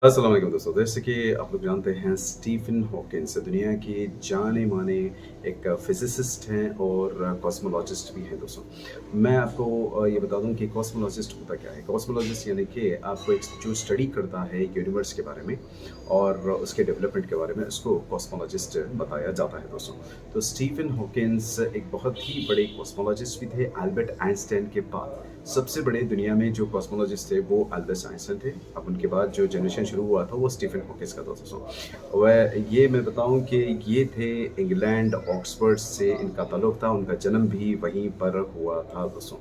अस्सलाम वालेकुम दोस्तों। जैसे कि आप लोग जानते हैं स्टीफन हॉकिंस दुनिया के जाने-माने एक फ़िज़िसिस्ट हैं और कॉस्मोलॉजिस्ट भी हैं दोस्तों। मैं आपको ये बता दूँ कि कॉस्मोलॉजिस्ट होता क्या है? कॉस्मोलॉजिस्ट यानी कि आपको एक जो स्टडी करता है यूनिवर्स के बारे में और उसके डेवलपमेंट के बारे में, उसको कॉस्मोलॉजिस्ट बताया जाता है दोस्तों। तो स्टीफन हॉकिंस एक बहुत ही बड़े कॉस्मोलॉजिस्ट भी थे। एल्बर्ट आइंस्टाइन के बाद सबसे बड़े दुनिया में जो कॉस्मोलॉजिस्ट थे वो अल्बर्ट आइंस्टाइन थे। अब उनके बाद जो जनरेशन शुरू हुआ था वो स्टीफन हॉकिंस का था दोस्तों। वह ये मैं बताऊं कि ये थे इंग्लैंड ऑक्सफोर्ड से इनका ताल्लुक था। उनका जन्म भी वहीं पर हुआ था दोस्तों।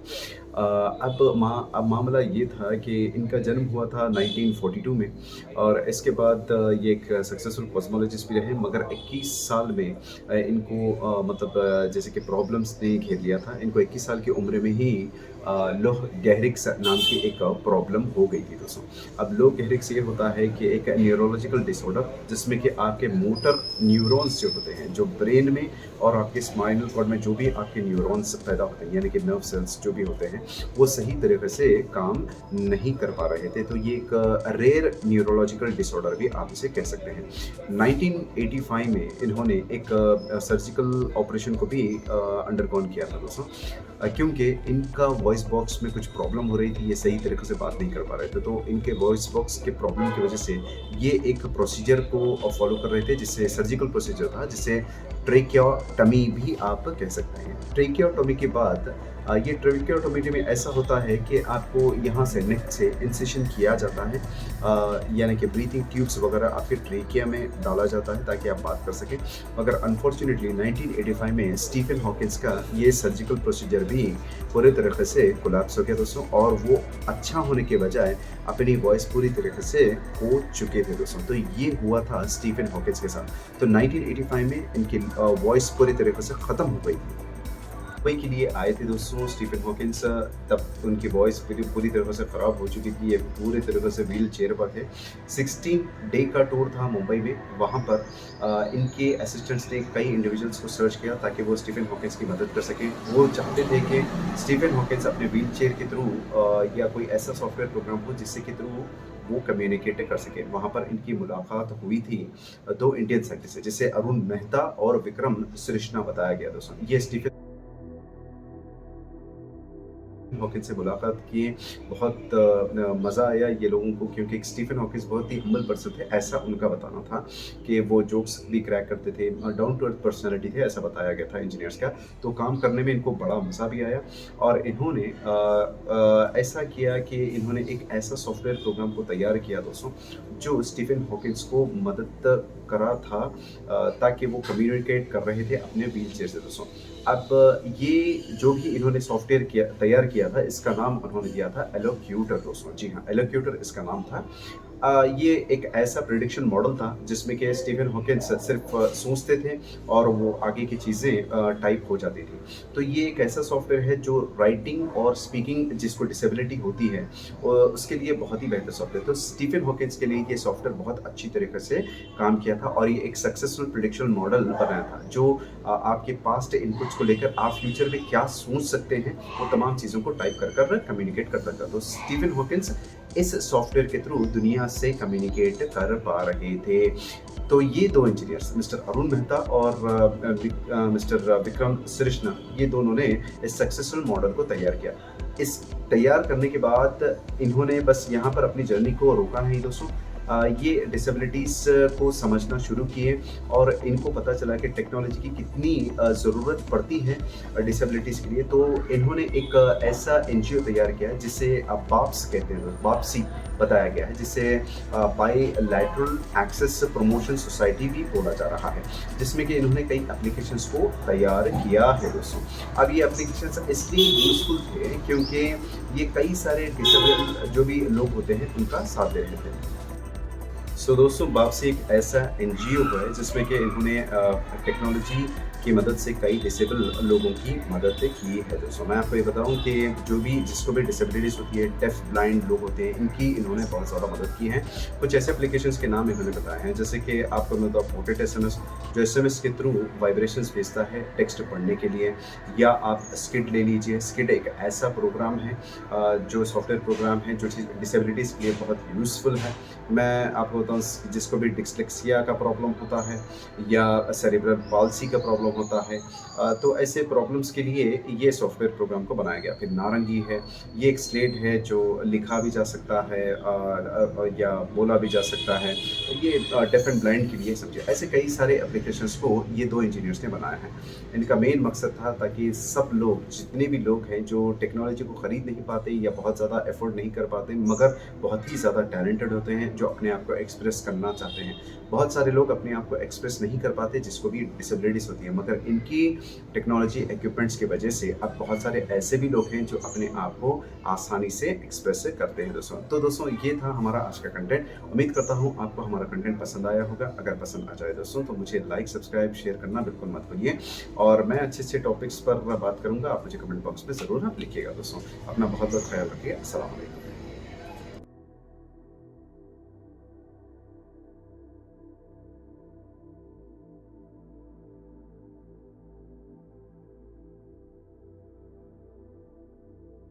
अब मामला ये था कि इनका जन्म हुआ था 1942 में और इसके बाद ये एक सक्सेसफुल कॉस्मोलॉजिस्ट भी रहे, मगर 21 साल में इनको मतलब जैसे कि प्रॉब्लम्स ने घेर लिया था। इनको 21 साल की उम्र में ही लोह गहरिक्स नाम की एक प्रॉब्लम हो गई थी दोस्तों। अब लोह गहरिक्स ये होता है कि एक न्यूरोलॉजिकल डिसऑर्डर जिसमें कि आपके मोटर न्यूरॉन्स जो होते हैं, जो ब्रेन में और आपके स्पाइनल कॉर्ड में जो भी आपके न्यूरॉन्स पैदा होते हैं, यानी कि नर्व सेल्स जो भी होते हैं, वो सही तरीके से काम नहीं कर पा रहे थे। तो ये एक रेयर न्यूरोलॉजिकल डिसऑर्डर भी आप इसे कह सकते हैं। 1985 में इन्होंने एक सर्जिकल ऑपरेशन को भी अंडरगॉन किया था दोस्तों। क्योंकि इनका वॉइस बॉक्स में कुछ प्रॉब्लम हो रही थी, ये सही तरीके से बात नहीं कर पा रहे थे। तो इनके वॉइस बॉक्स के प्रॉब्लम की वजह से ये एक प्रोसीजर को फॉलो कर रहे थे, जिससे सर्जिकल प्रोसीजर था, जिसे ट्रेकियोटॉमी भी आप कह सकते हैं। ट्रेकियोटॉमी के बाद ये ट्रेकियोटॉमी में ऐसा होता है कि आपको यहाँ से नेक से इंसिशन किया जाता है, यानी कि ब्रीथिंग ट्यूब्स वगैरह आपके ट्रेकिया में डाला जाता है ताकि आप बात कर सकें। मगर अनफॉर्चुनेटली 1985 में स्टीफन हॉकिंस का ये सर्जिकल प्रोसीजर भी पूरे तरीके से कोलैप्स हो गया दोस्तों, और वो अच्छा होने के बजाय अपनी वॉइस पूरी तरीके से खो चुके थे दोस्तों। तो ये हुआ था स्टीफन हॉकिंस के साथ। तो 1985 में इनकी वॉइस पूरी तरीके से ख़त्म हो गई थी। मुंबई के लिए आए थे दोस्तों स्टीफन हॉकिंस। तब उनकी वॉइस पूरी पूरी तरह से ख़राब हो चुकी थी, ये पूरी तरह से व्हील चेयर पर थे। 16 डे का टूर था मुंबई में। वहाँ पर इनके असिस्टेंट्स ने कई इंडिविजुअल्स को सर्च किया ताकि वो स्टीफन हॉकिंस की मदद कर सकें। वो चाहते थे कि स्टीफन हॉकिंस अपने व्हील चेयर के थ्रू या कोई ऐसा सॉफ्टवेयर प्रोग्राम हो जिससे के थ्रू वो कम्युनिकेट कर सके। वहाँ पर इनकी मुलाकात हुई थी दो इंडियन साइंटिस्ट से, जिसे अरुण मेहता और विक्रम सृष्णा बताया गया दोस्तों। ये स्टीफन हॉकिंस से मुलाकात किए, बहुत मज़ा आया ये लोगों को, क्योंकि स्टीफन हॉकिंस बहुत ही हम्बल पर्सन थे, ऐसा उनका बताना था कि वो जोक्स भी क्रैक करते थे, डाउन टू अर्थ पर्सनैलिटी थे, ऐसा बताया गया था इंजीनियर्स का। तो काम करने में इनको बड़ा मज़ा भी आया, और इन्होंने ऐसा किया कि इन्होंने एक ऐसा सॉफ्टवेयर प्रोग्राम को तैयार किया दोस्तों, जो स्टीफन हॉकिंस को मदद करा था, ताकि वो कम्युनिकेट कर रहे थे अपने व्हील चेयर से दोस्तों। अब ये जो भी इन्होंने सॉफ्टवेयर तैयार किया था, इसका नाम उन्होंने दिया था एलोक्यूटर दोस्तों। जी हाँ, एलोक्यूटर इसका नाम था। ये एक ऐसा प्रेडिक्शन मॉडल था जिसमें कि स्टीफन हॉकिंस सिर्फ सोचते थे और वो आगे की चीज़ें टाइप हो जाती थी। तो ये एक ऐसा सॉफ्टवेयर है जो राइटिंग और स्पीकिंग जिसको डिसेबिलिटी होती है, उसके लिए बहुत ही बेहतर सॉफ्टवेयर। तो स्टीफन हॉकिंस के लिए ये सॉफ्टवेयर बहुत अच्छी तरीके से काम किया था, और ये एक सक्सेसफुल प्रेडिक्शन मॉडल बनाया था, जो आपके पास्ट इनपुट्स को लेकर आप फ्यूचर में क्या सोच सकते हैं, वो तमाम चीज़ों को टाइप कर कर कम्युनिकेट कर सकता। तो स्टीफन हॉकिंस इस सॉफ्टवेयर के थ्रू दुनिया से कम्युनिकेट कर पा रहे थे। तो ये दो इंजीनियर्स, मिस्टर अरुण मेहता और मिस्टर विक्रम सृष्णा, ये दोनों ने इस सक्सेसफुल मॉडल को तैयार किया। इस तैयार करने के बाद इन्होंने बस यहाँ पर अपनी जर्नी को रोका नहीं दोस्तों। ये डिसेबिलिटीज़ को समझना शुरू किए, और इनको पता चला कि टेक्नोलॉजी की कितनी ज़रूरत पड़ती है डिसेबिलिटीज़ के लिए। तो इन्होंने एक ऐसा एनजीओ तैयार किया है जिसे बाप्स कहते हैं, बाप्सी बताया गया है, जिसे बाईलैटरल एक्सेस प्रमोशन सोसाइटी भी बोला जा रहा है, जिसमें कि इन्होंने कई एप्लीकेशंस को तैयार किया है दोस्तों। अब ये एप्लीकेशंस इसलिए यूज़फुल थे क्योंकि ये कई सारे डिसेबल जो भी लोग होते हैं उनका साथ दे रहे थे। दोस्तों, वापसी एक ऐसा एनजीओ है जिसमें कि इन्होंने टेक्नोलॉजी की मदद से कई डिसेबल लोगों की मदद की है दोस्तों। मैं आपको ये बताऊं कि जो भी जिसको भी डिसेबिलिटीज़ होती है, डेफ ब्लाइंड लोग होते हैं, इनकी इन्होंने बहुत ज़्यादा मदद की है। कुछ ऐसे एप्लीकेशंस के नाम इन्होंने बताए हैं, जैसे कि आपको मैं बताऊँ पोकेट एसएमएस, जो एसएमएस के थ्रू वाइब्रेशंस भेजता है टेक्स्ट पढ़ने के लिए, या आप स्किड ले लीजिए। स्किड एक ऐसा प्रोग्राम है, जो सॉफ्टवेयर प्रोग्राम है जो डिसेबिलिटीज़ के लिए बहुत यूज़फुल है। मैं आपको बताऊँ जिसको भी डिस्लेक्सिया का प्रॉब्लम होता है या सेरेब्रल पाल्सी का प्रॉब्लम होता है, तो ऐसे प्रॉब्लम्स के लिए ये सॉफ्टवेयर प्रोग्राम को बनाया गया। फिर नारंगी है, ये एक स्लेट है जो लिखा भी जा सकता है या बोला भी जा सकता है। ये डेफ एंड ब्लाइंड के लिए समझिए। ऐसे कई सारे एप्लीकेशंस को ये 2 इंजीनियर्स ने बनाया है। इनका मेन मकसद था ताकि सब लोग, जितने भी लोग हैं जो टेक्नोलॉजी को खरीद नहीं पाते या बहुत ज़्यादा अफ़ोर्ड नहीं कर पाते, मगर बहुत ही ज़्यादा टैलेंटेड होते हैं, जो अपने आप को एक्सप्रेस करना चाहते हैं। बहुत सारे लोग अपने आप को एक्सप्रेस नहीं कर पाते, जिसको भी डिसेबिलिटीज़ होती है, मगर इनकी टेक्नोलॉजी इक्विपमेंट्स की वजह से अब बहुत सारे ऐसे भी लोग हैं जो अपने आप को आसानी से एक्सप्रेस करते हैं दोस्तों। तो दोस्तों, ये था हमारा आज का कंटेंट। उम्मीद करता हूँ आपको हमारा कंटेंट पसंद आया होगा। अगर पसंद आ जाए दोस्तों, तो मुझे लाइक, सब्सक्राइब, शेयर करना बिल्कुल मत भूलिए, और मैं अच्छे-अच्छे टॉपिक्स पर बात करूँगा। आप मुझे कमेंट बॉक्स में ज़रूर आप लिखिएगा दोस्तों। अपना बहुत-बहुत ख़्याल रखिए। अस्सलाम वालेकुम।